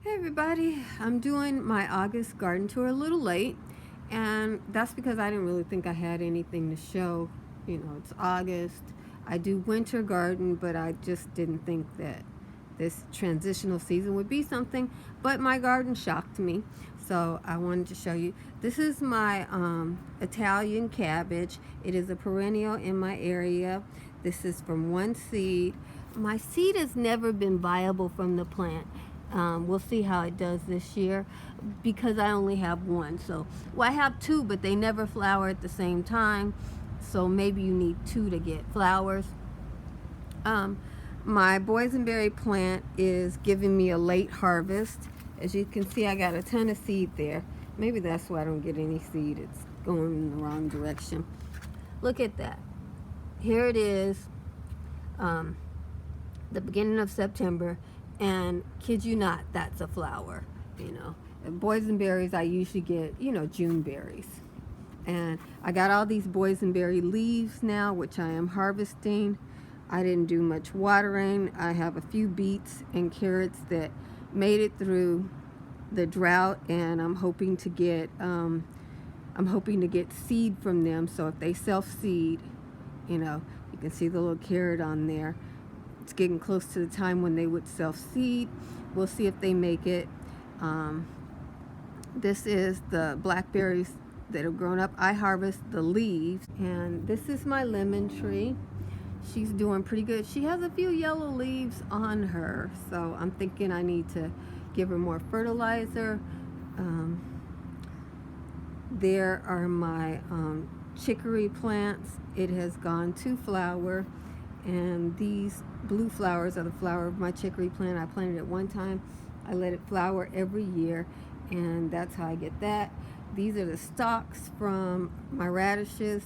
Hey everybody, I'm doing my August garden tour a little late, and that's because I didn't really think I had anything to show. You know, it's August. I do winter garden, but I just didn't think that this transitional season would be something. But my garden shocked me, so I wanted to show you. This is my Italian cabbage. It is a perennial in my area. This is from one seed. My seed has never been viable from the plant. We'll see how it does this year because I only have one. So, well, I have two, but they never flower at the same time. So maybe you need two to get flowers. My boysenberry plant is giving me a late harvest. As you can see, I got a ton of seed there. Maybe that's why I don't get any seed. It's going in the wrong direction. Look at that. Here it is, the beginning of September. And kid you not, that's a flower, you know. And boysenberries, I usually get, you know, June berries. And I got all these boysenberry leaves now, which I am harvesting. I didn't do much watering. I have a few beets and carrots that made it through the drought, and I'm hoping to get seed from them. So if they self-seed, you know, you can see the little carrot on there. It's getting close to the time when they would self-seed. We'll see if they make it. This is the blackberries that have grown up. I harvest the leaves. And this is my lemon tree. She's doing pretty good. She has a few yellow leaves on her, so I'm thinking I need to give her more fertilizer. There are my chicory plants. It has gone to flower. And these blue flowers are the flower of my chicory plant. I planted it one time. I let it flower every year, and that's how I get that. These are the stalks from my radishes.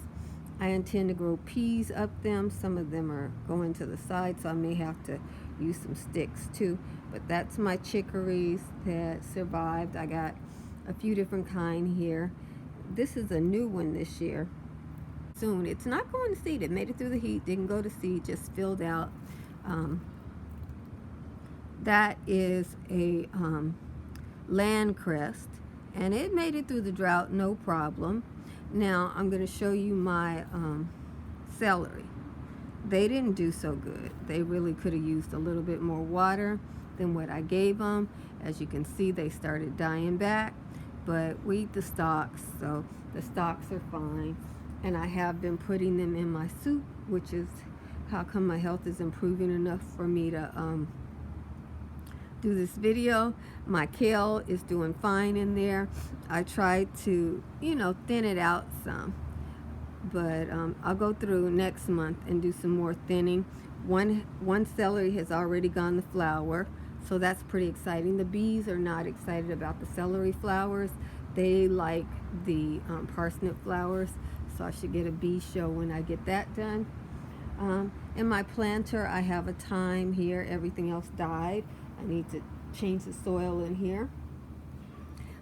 I intend to grow peas up them. Some of them are going to the side, so I may have to use some sticks too. But that's my chicories that survived. I got a few different kind here. This is a new one this year. Soon. It's not going to seed. It made it through the heat, didn't go to seed, just filled out. That is a land crest, and it made it through the drought, no problem. Now I'm going to show you my celery. They didn't do so good. They really could have used a little bit more water than what I gave them. As you can see, they started dying back, but we eat the stalks, so the stalks are fine. And I have been putting them in my soup, which is how come my health is improving enough for me to do this video. My kale is doing fine in there. I tried to, you know, thin it out some, but I'll go through next month and do some more thinning. One celery has already gone to flower, so that's pretty exciting. The bees are not excited about the celery flowers. They like the parsnip flowers. So I should get a bee show when I get that done. In my planter, I have a thyme here. Everything else died. I need to change the soil in here.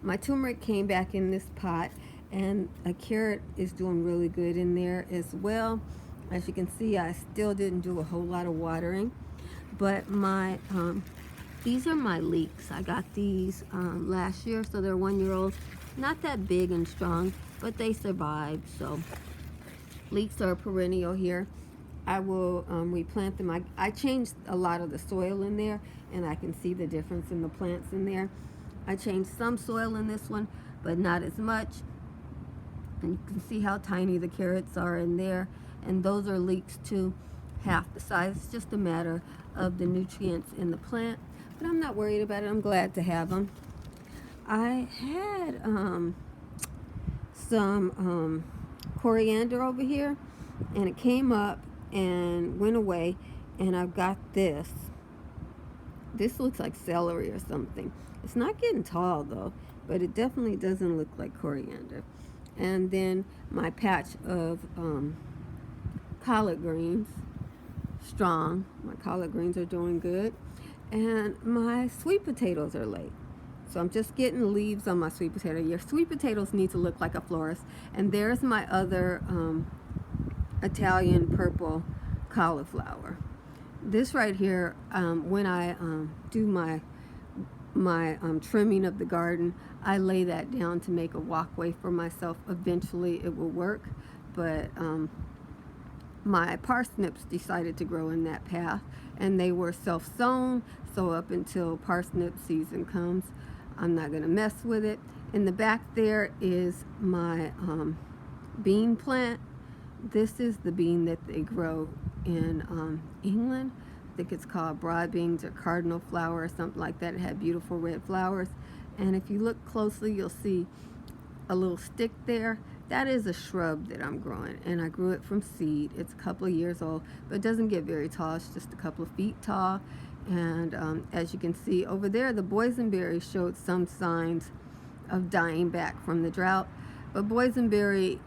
My turmeric came back in this pot, and a carrot is doing really good in there as well. As you can see, I still didn't do a whole lot of watering. But my these are my leeks. I got these last year, so they're 1 year old. Not that big and strong, but they survived. So leeks are perennial here. I will replant them. I changed a lot of the soil in there, and I can see the difference in the plants in there. I changed some soil in this one, but not as much. And you can see how tiny the carrots are in there. And those are leeks too, half the size. It's just a matter of the nutrients in the plant. But I'm not worried about it. I'm glad to have them. I had some coriander over here, and it came up and went away, and I've got this. This looks like celery or something. It's not getting tall though, but it definitely doesn't look like coriander. And then my patch of collard greens, strong. My collard greens are doing good. And my sweet potatoes are late. So I'm just getting leaves on my sweet potato. Your sweet potatoes need to look like a florist. And there's my other Italian purple cauliflower. This right here, when I do my my trimming of the garden, I lay that down to make a walkway for myself. Eventually it will work, but my parsnips decided to grow in that path, and they were self-sown, so up until parsnip season comes, I'm not going to mess with it. In the back there is my bean plant. This is the bean that they grow in England. I think it's called broad beans or cardinal flower or something like that. It had beautiful red flowers, and if you look closely, you'll see a little stick there. That is a shrub that I'm growing, and I grew it from seed. It's a couple of years old, but it doesn't get very tall. It's just a couple of feet tall. And as you can see over there, the boysenberry showed some signs of dying back from the drought. But boysenberry,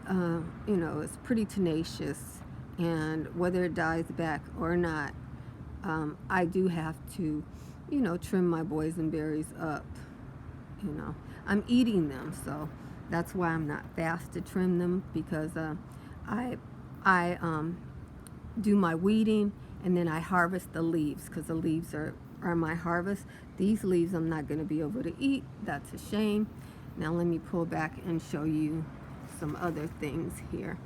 you know, is pretty tenacious, and whether it dies back or not, I do have to, you know, trim my boysenberries up. You know, I'm eating them, so that's why I'm not fast to trim them, because I do my weeding, and then I harvest the leaves, because the leaves are my harvest. These leaves I'm not going to be able to eat. That's a shame. Now let me pull back and show you some other things here.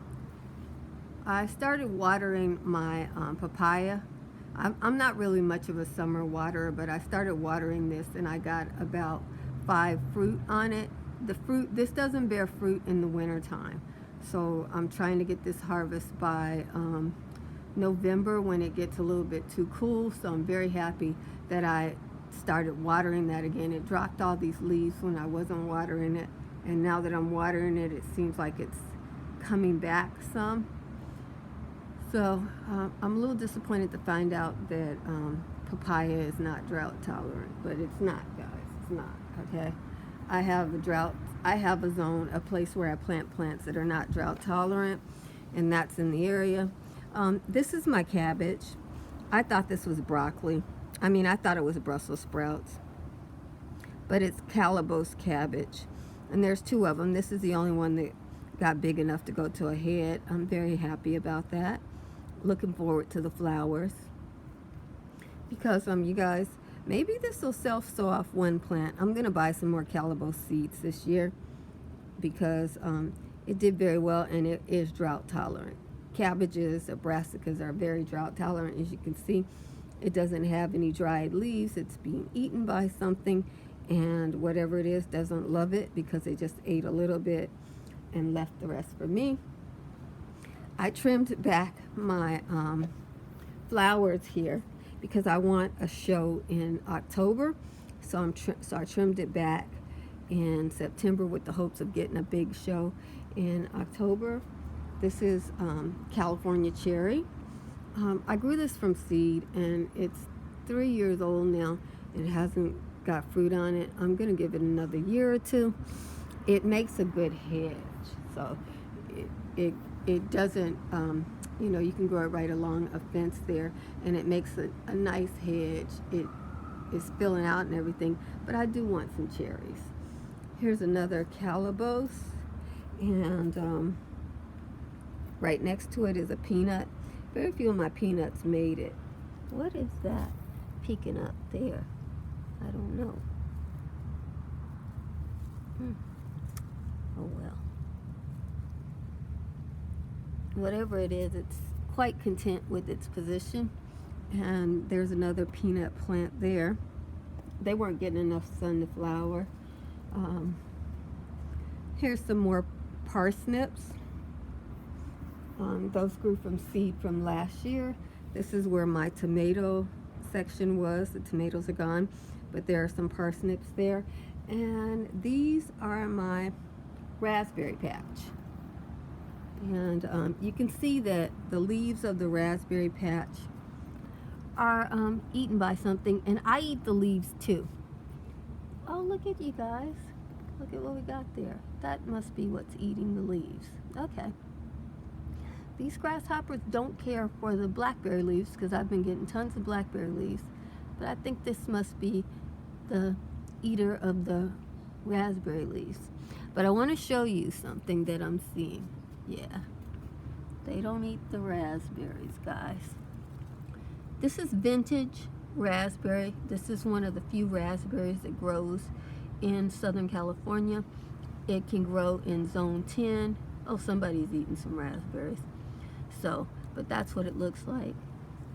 I started watering my papaya. I'm not really much of a summer waterer, but I started watering this, and I got about 5 fruit on it. The fruit, this doesn't bear fruit in the winter time, so I'm trying to get this harvest by November, when it gets a little bit too cool. So I'm very happy that I started watering that again. It dropped all these leaves when I wasn't watering it, and now that I'm watering it, it seems like it's coming back some. So I'm a little disappointed to find out that papaya is not drought tolerant, but it's not, guys. It's not. Okay, I have a zone, a place where I plant plants that are not drought tolerant, and that's in the area. This is my cabbage. I thought this was broccoli. I mean, I thought it was Brussels sprouts, but it's Calibos cabbage, and there's 2 of them. This is the only one that got big enough to go to a head. I'm very happy about that. Looking forward to the flowers, because you guys, maybe this will self-sow off one plant. I'm gonna buy some more Calibos seeds this year, because it did very well, and it is drought tolerant. Cabbages or brassicas are very drought tolerant. As you can see, it doesn't have any dried leaves. It's being eaten by something, and whatever it is doesn't love it, because they just ate a little bit and left the rest for me. I trimmed back my flowers here because I want a show in October, so I trimmed it back in September with the hopes of getting a big show in October. This is California cherry. I grew this from seed, and it's 3 years old now. It hasn't got fruit on it. I'm gonna give it another year or 2. It makes a good hedge, so it doesn't, you know, you can grow it right along a fence there, and it makes a nice hedge. It is filling out and everything, but I do want some cherries. Here's another Calibos, and right next to it is a peanut. Very few of my peanuts made it. What is that peeking up there? I don't know. Oh well. Whatever it is, it's quite content with its position. And there's another peanut plant there. They weren't getting enough sun to flower. Here's some more parsnips. Those grew from seed from last year. This is where my tomato section was. The tomatoes are gone, but there are some parsnips there. And these are my raspberry patch. And you can see that the leaves of the raspberry patch are eaten by something, and I eat the leaves too. Oh, look at you guys. Look at what we got there. That must be what's eating the leaves. Okay. These grasshoppers don't care for the blackberry leaves, because I've been getting tons of blackberry leaves. But I think this must be the eater of the raspberry leaves. But I want to show you something that I'm seeing. Yeah, they don't eat the raspberries, guys. This is vintage raspberry. This is one of the few raspberries that grows in Southern California. It can grow in zone 10. Oh, somebody's eating some raspberries. So, but that's what it looks like.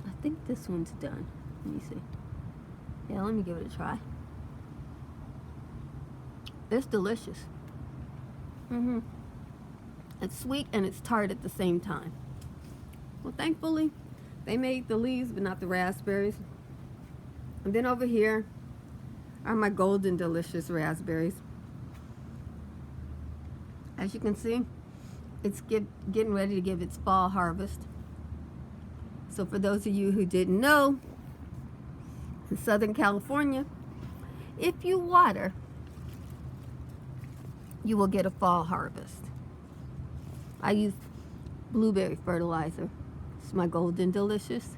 I think this one's done. Let me see. Yeah, let me give it a try. It's delicious. It's sweet and it's tart at the same time. Well, thankfully, they made the leaves, but not the raspberries. And then over here are my golden delicious raspberries. As you can see, it's getting ready to give its fall harvest. So for those of you who didn't know, in Southern California, if you water, you will get a fall harvest. I use blueberry fertilizer. It's my golden delicious.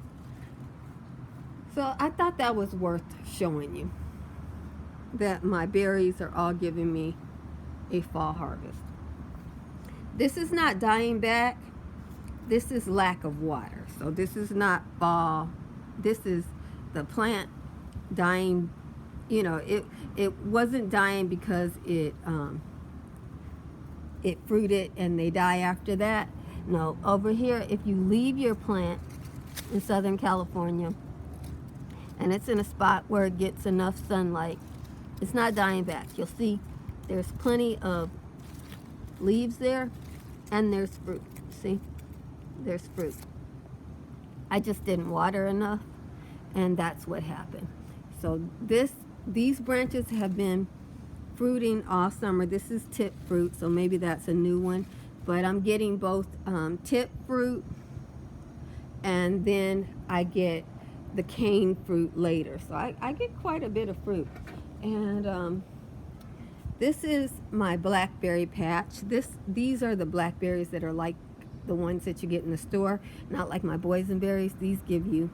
So I thought that was worth showing you, that my berries are all giving me a fall harvest. This is not dying back. This is lack of water. So this is not fall. This is the plant dying. You know, it wasn't dying because it fruited and they die after that. No, over here, if you leave your plant in Southern California and it's in a spot where it gets enough sunlight, it's not dying back. You'll see there's plenty of leaves there and there's fruit. See, there's fruit. I just didn't water enough, and that's what happened. So these branches have been fruiting all summer. This is tip fruit, so maybe that's a new one, but I'm getting both tip fruit, and then I get the cane fruit later. So I get quite a bit of fruit. And this is my blackberry patch. These are the blackberries that are like the ones that you get in the store, not like my boysenberries. These give you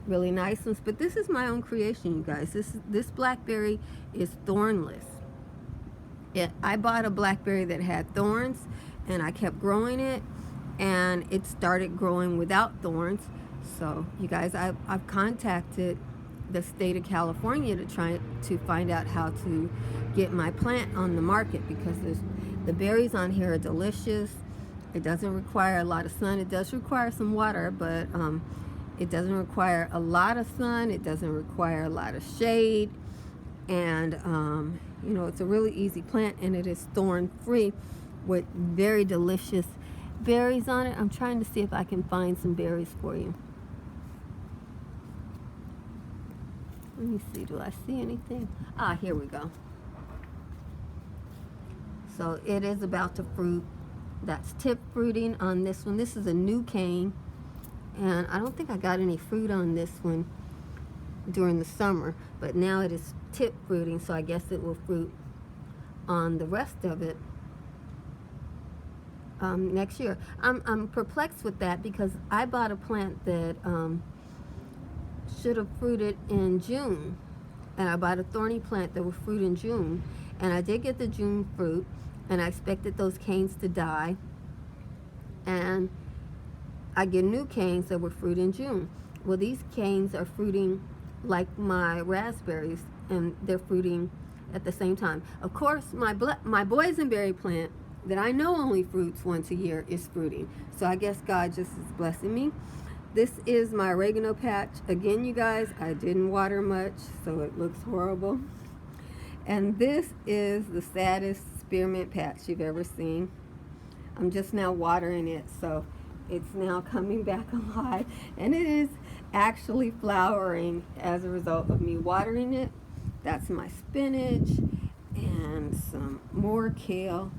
really nice ones, but this is my own creation, you guys. This blackberry is thornless. I bought a blackberry that had thorns, and I kept growing it, and it started growing without thorns. So you guys, I've contacted the state of California to try to find out how to get my plant on the market, because the berries on here are delicious. It doesn't require a lot of sun. It does require some water, but it doesn't require a lot of sun. It doesn't require a lot of shade. And you know, it's a really easy plant, and it is thorn free with very delicious berries on it. I'm trying to see if I can find some berries for you. Let me see, do I see anything? Ah, here we go. So it is about to fruit. That's tip fruiting on this one. This is a new cane, and I don't think I got any fruit on this one during the summer, but now it is tip fruiting, so I guess it will fruit on the rest of it next year. I'm perplexed with that, because I bought a plant that should have fruited in June, and I bought a thorny plant that will fruit in June, and I did get the June fruit, and I expected those canes to die, and I get new canes that will fruit in June. Well, these canes are fruiting like my raspberries, and they're fruiting at the same time. Of course, my boysenberry plant that I know only fruits once a year is fruiting, so I guess God just is blessing me. This is my oregano patch. Again, you guys, I didn't water much, so it looks horrible. And this is the saddest spearmint patch you've ever seen. I'm just now watering it, so it's now coming back alive, and it is actually flowering as a result of me watering it. That's my spinach and some more kale.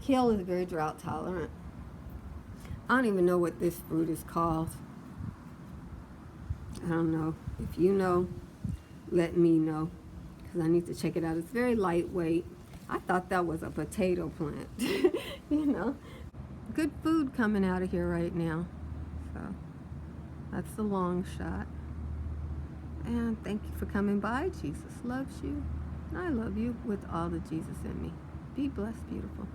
Kale is very drought tolerant. I don't even know what this fruit is called. I don't know. If you know, let me know, because I need to check it out. It's very lightweight. I thought that was a potato plant. You know, good food coming out of here right now. So that's the long shot. And thank you for coming by. Jesus loves you. I love you with all the Jesus in me. Be blessed, beautiful.